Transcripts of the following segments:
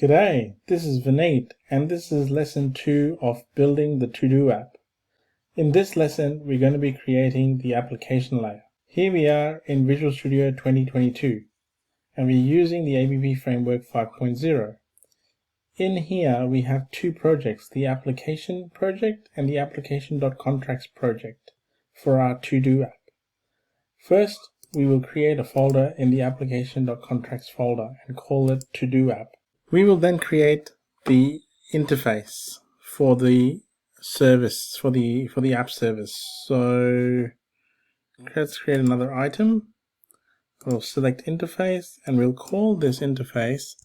G'day, this is Vineet, and this is lesson 2 of building the TodoApp. In this lesson, we're going to be creating the application layer. Here we are in Visual Studio 2022, and we're using the ABP Framework 5.0. In here, we have two projects, the application project and the application.contracts project for our TodoApp. First, we will create a folder in the application.contracts folder and call it TodoApp. We will then create the interface for the service, for the app service. So let's create another item. We'll select interface and we'll call this interface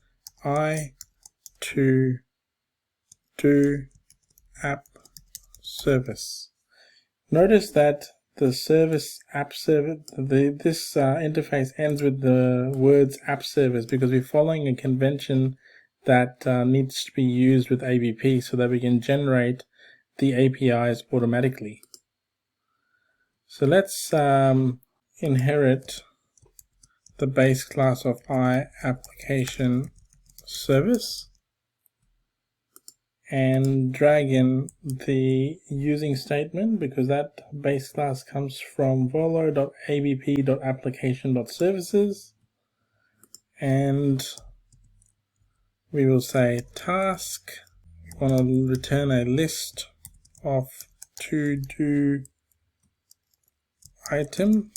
i2do app service. Notice that the service app service, this interface ends with the words app service because we're following a convention that needs to be used with ABP so that we can generate the APIs automatically. So let's inherit the base class of iApplication service and drag in the using statement because that base class comes from volo.abp.application.services, and we will say task. We want to return a list of to-do item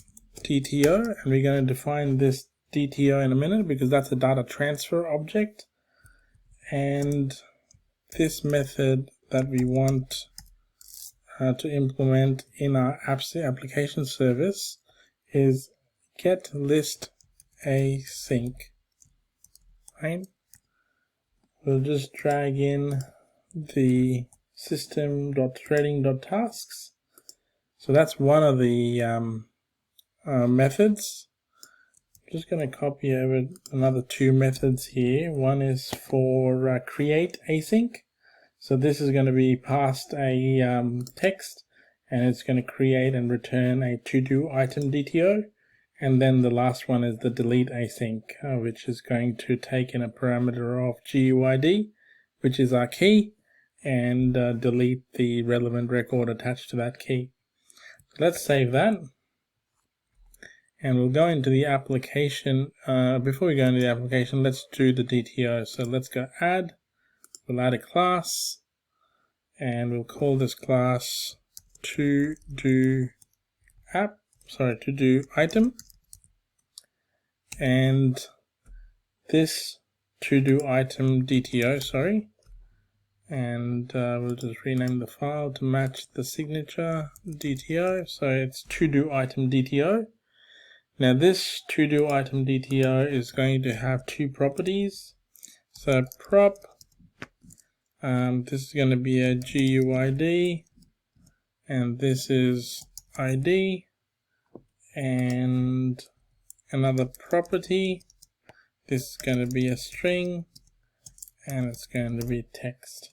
DTO, and we're going to define this DTO in a minute because that's a data transfer object, and this method that we want to implement in our application service is get list async. Right? We'll just drag in the system.threading.tasks. So that's one of the methods. I'm just going to copy over another two methods here. One is for create async. So this is going to be passed a text, and it's going to create and return a to-do item DTO. And then the last one is the delete async, which is going to take in a parameter of GUID, which is our key, and delete the relevant record attached to that key. Let's save that. And we'll go into the application. Before we go into the application, let's do the DTO. So let's go add. We'll add a class, and we'll call this class TodoApp. To-do item. And this to-do item DTO, and we'll just rename the file to match the signature DTO. So it's to-do item DTO. Now this to-do item DTO is going to have two properties. So prop, this is going to be a GUID, and this is ID, and another property, this is going to be a string, and it's going to be text.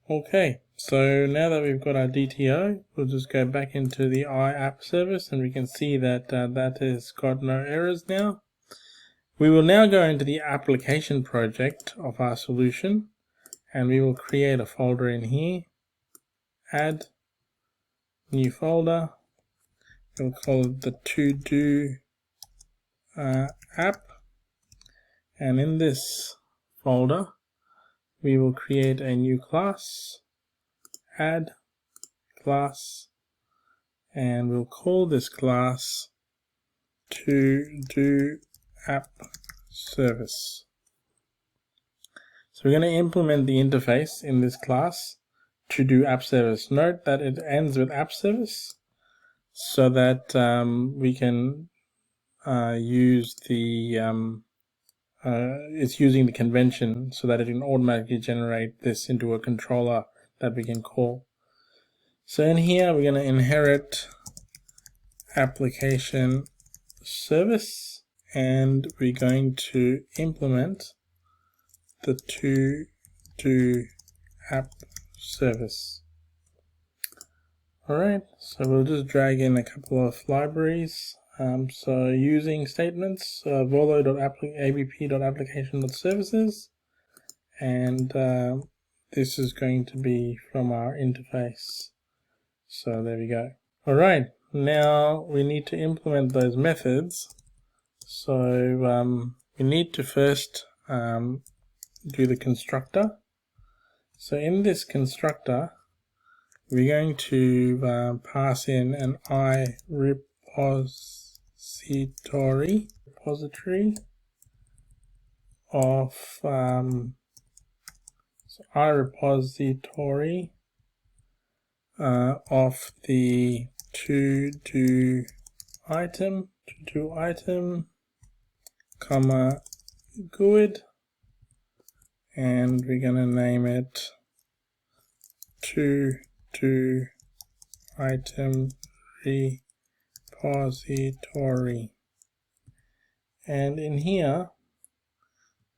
Okay, so now that we've got our DTO, we'll just go back into the iApp service, and we can see that that has got no errors now. We will now go into the application project of our solution, and we will create a folder in here, add, new folder, we'll call it the to-do app, and in this folder we will create a new class, add class, and we'll call this class TodoApp service. So we're going to implement the interface in this class TodoApp service. Note that it ends with app service so that we can use the it's using the convention so that it can automatically generate this into a controller that we can call. So in here we're going to inherit application service, and we're going to implement the TodoApp service. Alright, so we'll just drag in a couple of libraries. So using statements, volo.abp.application.services, and this is going to be from our interface. So there we go. Alright, now we need to implement those methods. So we need to first do the constructor. So in this constructor, we're going to pass in an repository of repository of the to-do item, comma GUID, and we're going to name it to-do item repository. And in here,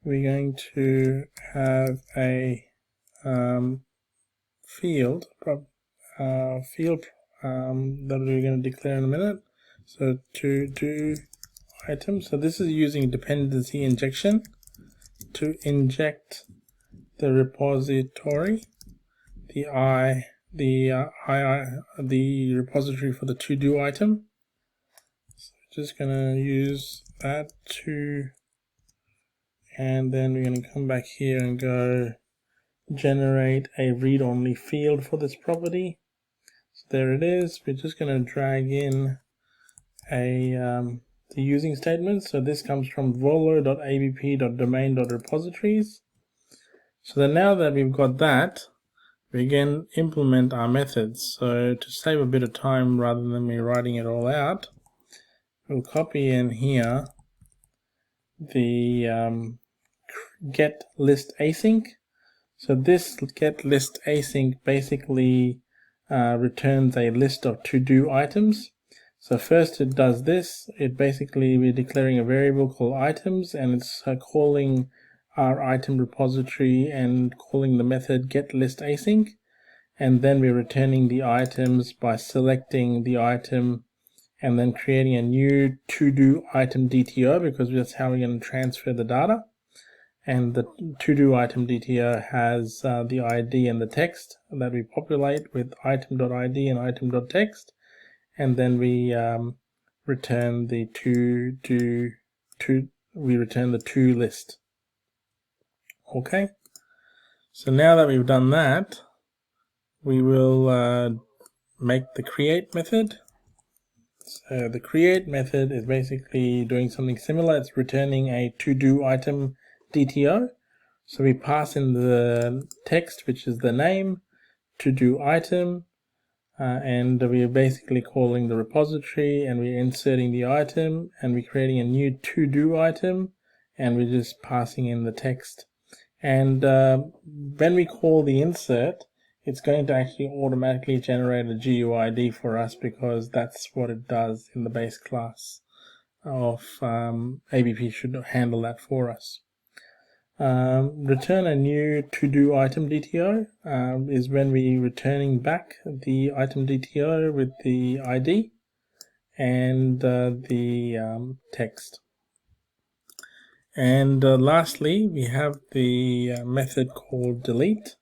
we're going to have a field that we're going to declare in a minute. So to-do item. So this is using dependency injection to inject the repository, the repository for the to-do item. So just going to use that and then we're going to come back here and go generate a read-only field for this property. So there it is. We're just going to drag in the using statement. So this comes from volo.abp.domain.repositories. So then now that we've got that, we can implement our methods. So to save a bit of time rather than me writing it all out, we'll copy in here the get list async. So this get list async basically returns a list of to-do items. So first it does this. We're declaring a variable called items, and it's calling our item repository and calling the method get list async. And then we're returning the items by selecting the item and then creating a new to-do item DTO, because that's how we're going to transfer the data. And the to-do item DTO has the ID and the text that we populate with item.id and item.text. And then we return the to list. Okay. So now that we've done that, we will make the create method. So the create method is basically doing something similar. It's returning a to-do item DTO. So we pass in the text, which is the name, to-do item, and we're basically calling the repository, and we're inserting the item, and we're creating a new to-do item, and we're just passing in the text. And when we call the insert, it's going to actually automatically generate a GUID for us, because that's what it does in the base class of ABP. Should handle that for us. Return a new to-do item DTO is when we're returning back the item DTO with the ID and the text. And lastly, we have the method called delete.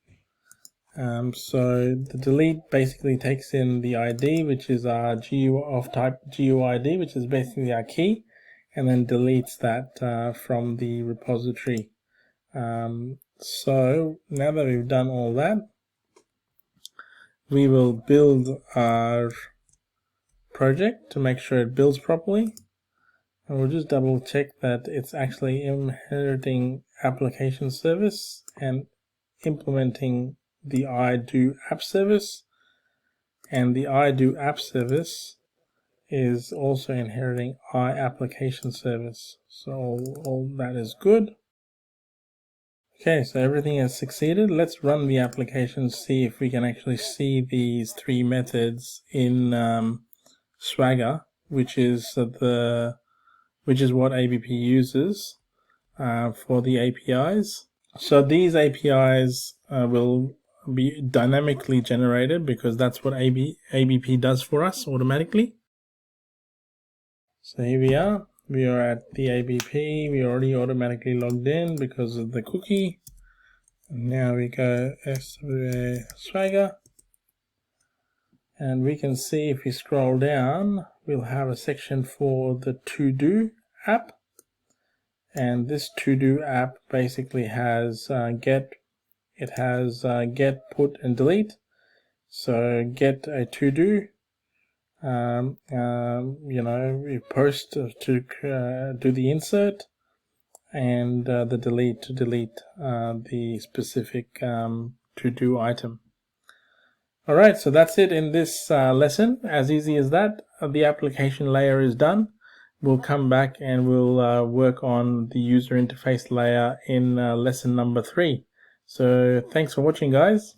So the delete basically takes in the ID, which is our of type GUID, which is basically our key, and then deletes that from the repository. So now that we've done all that, we will build our project to make sure it builds properly. And we'll just double check that it's actually inheriting application service and implementing the IDoApp service, and the IDoApp service is also inheriting iApplication service. So all that is good. Okay, so everything has succeeded. Let's run the application, see if we can actually see these three methods in Swagger, which is what ABP uses for the APIs. So these APIs will be dynamically generated, because that's what ABP does for us automatically. So here we are. We are at the ABP. We already automatically logged in because of the cookie. And now we go SWA Swagger, and we can see if we scroll down, we'll have a section for the To-Do app. And this To-Do app basically has get, put, and delete. So get a to-do, we post to do the insert, and the delete to delete the specific to-do item. Alright, so that's it in this lesson. As easy as that. The application layer is done. We'll come back and we'll work on the user interface layer in lesson number 3. So thanks for watching, guys.